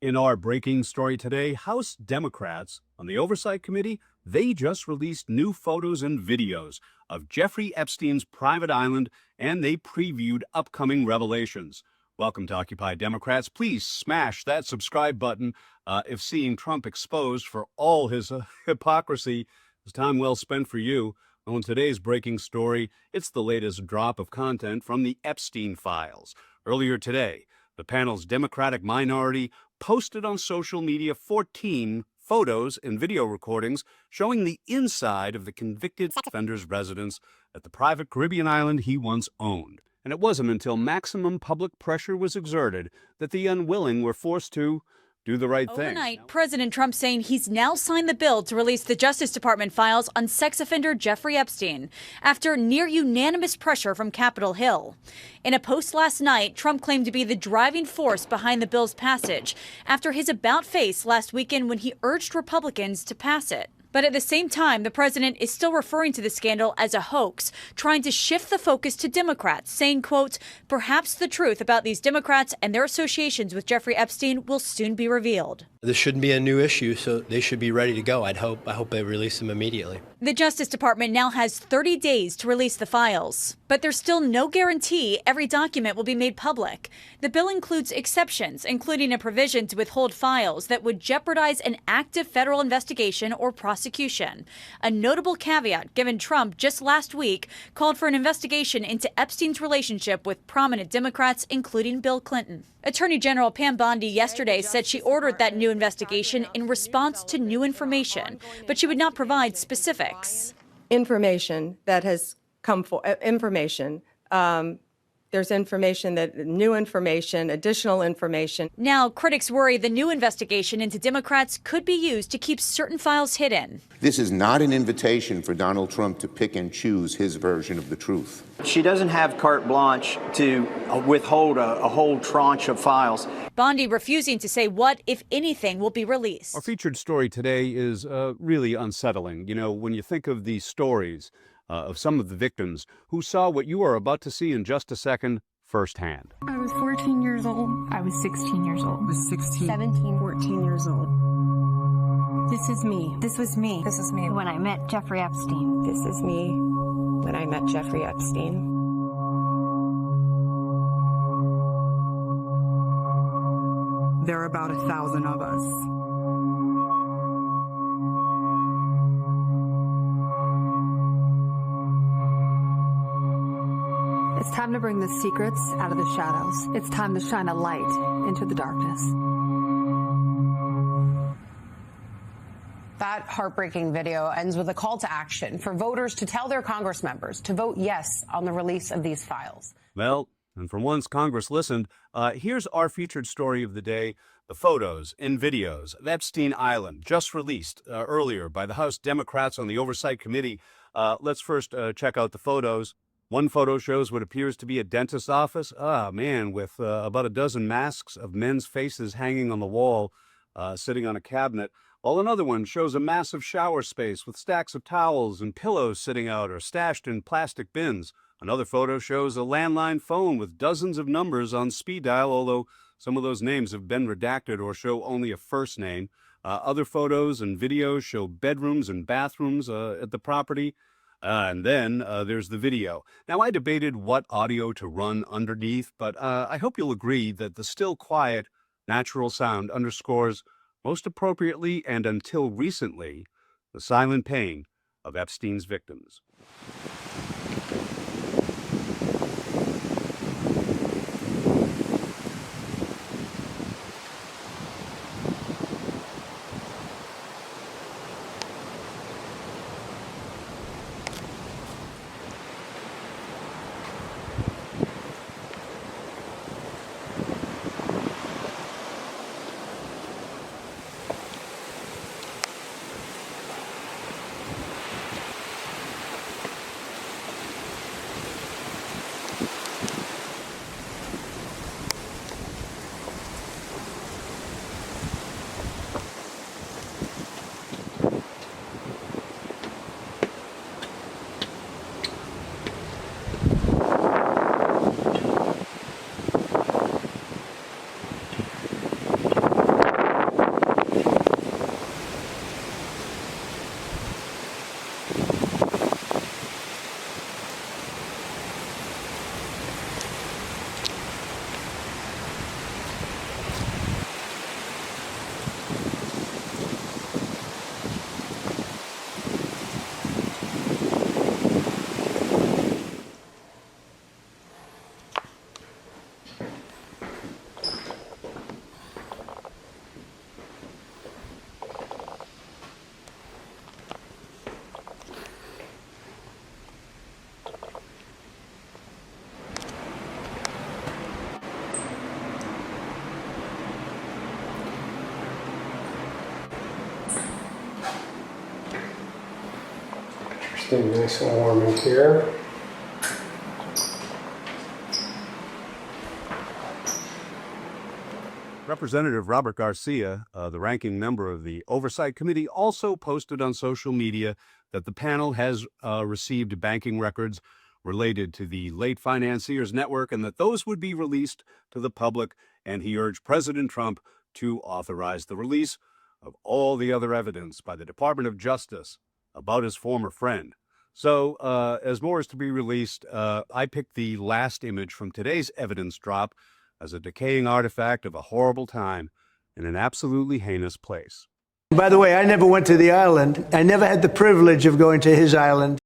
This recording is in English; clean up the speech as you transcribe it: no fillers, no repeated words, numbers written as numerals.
In our breaking story today, House Democrats on the Oversight Committee, they just released new photos and videos of Jeffrey Epstein's private island, and they previewed upcoming revelations. Welcome to Occupy Democrats. Please smash that subscribe button if seeing Trump exposed for all his hypocrisy is time well spent for you. Well, in today's breaking story, it's the latest drop of content from the Epstein files. Earlier today, the panel's Democratic minority posted on social media 14 photos and video recordings showing the inside of the convicted offender's residence at the private Caribbean island he once owned. And it wasn't until maximum public pressure was exerted that the unwilling were forced to do the right thing. Overnight, President Trump saying he's now signed the bill to release the Justice Department files on sex offender Jeffrey Epstein after near unanimous pressure from Capitol Hill. In a post last night, Trump claimed to be the driving force behind the bill's passage after his about-face last weekend when he urged Republicans to pass it. But at the same time, the president is still referring to the scandal as a hoax, trying to shift the focus to Democrats, saying, quote, perhaps the truth about these Democrats and their associations with Jeffrey Epstein will soon be revealed. This shouldn't be a new issue, so they should be ready to go. I hope they release them immediately. The Justice Department now has 30 days to release the files, but there's still no guarantee every document will be made public. The bill includes exceptions, including a provision to withhold files that would jeopardize an active federal investigation or prosecution. A notable caveat given Trump just last week called for an investigation into Epstein's relationship with prominent Democrats, including Bill Clinton. Attorney General Pam Bondi yesterday said she ordered that new investigation in response to new information, but she would not provide specifics. Information that has come for there's information new information, additional information. Now, critics worry the new investigation into Democrats could be used to keep certain files hidden. This is not an invitation for Donald Trump to pick and choose his version of the truth. She doesn't have carte blanche to withhold a whole tranche of files. Bondi refusing to say what, if anything, will be released. Our featured story today is really unsettling. You know, when you think of these stories of some of the victims who saw what you are about to see in just a second firsthand. I was 14 years old. I was 16 years old. I was 16. 17. 14 years old. This is me. This was me. This is me when I met Jeffrey Epstein. This is me when I met Jeffrey Epstein. There are about 1,000 of us. It's time to bring the secrets out of the shadows. It's time to shine a light into the darkness. That heartbreaking video ends with a call to action for voters to tell their Congress members to vote yes on the release of these files. Well, and for once Congress listened, here's our featured story of the day. The photos and videos of Epstein Island, just released earlier by the House Democrats on the Oversight Committee. Let's first check out the photos. One photo shows what appears to be a dentist's office. With about a dozen masks of men's faces hanging on the wall, sitting on a cabinet. While another one shows a massive shower space with stacks of towels and pillows sitting out or stashed in plastic bins. Another photo shows a landline phone with dozens of numbers on speed dial, although some of those names have been redacted or show only a first name. Other photos and videos show bedrooms and bathrooms at the property. And then there's the video. Now, I debated what audio to run underneath, but I hope you'll agree that the still quiet, natural sound underscores most appropriately and until recently the silent pain of Epstein's victims. Stay nice and warm in here. Representative Robert Garcia, the ranking member of the Oversight Committee, also posted on social media that the panel has received banking records related to the late financiers network and that those would be released to the public, and he urged President Trump to authorize the release of all the other evidence by the Department of Justice about his former friend. So, as more is to be released, I picked the last image from today's evidence drop as a decaying artifact of a horrible time in an absolutely heinous place. By the way, I never went to the island. I never had the privilege of going to his island.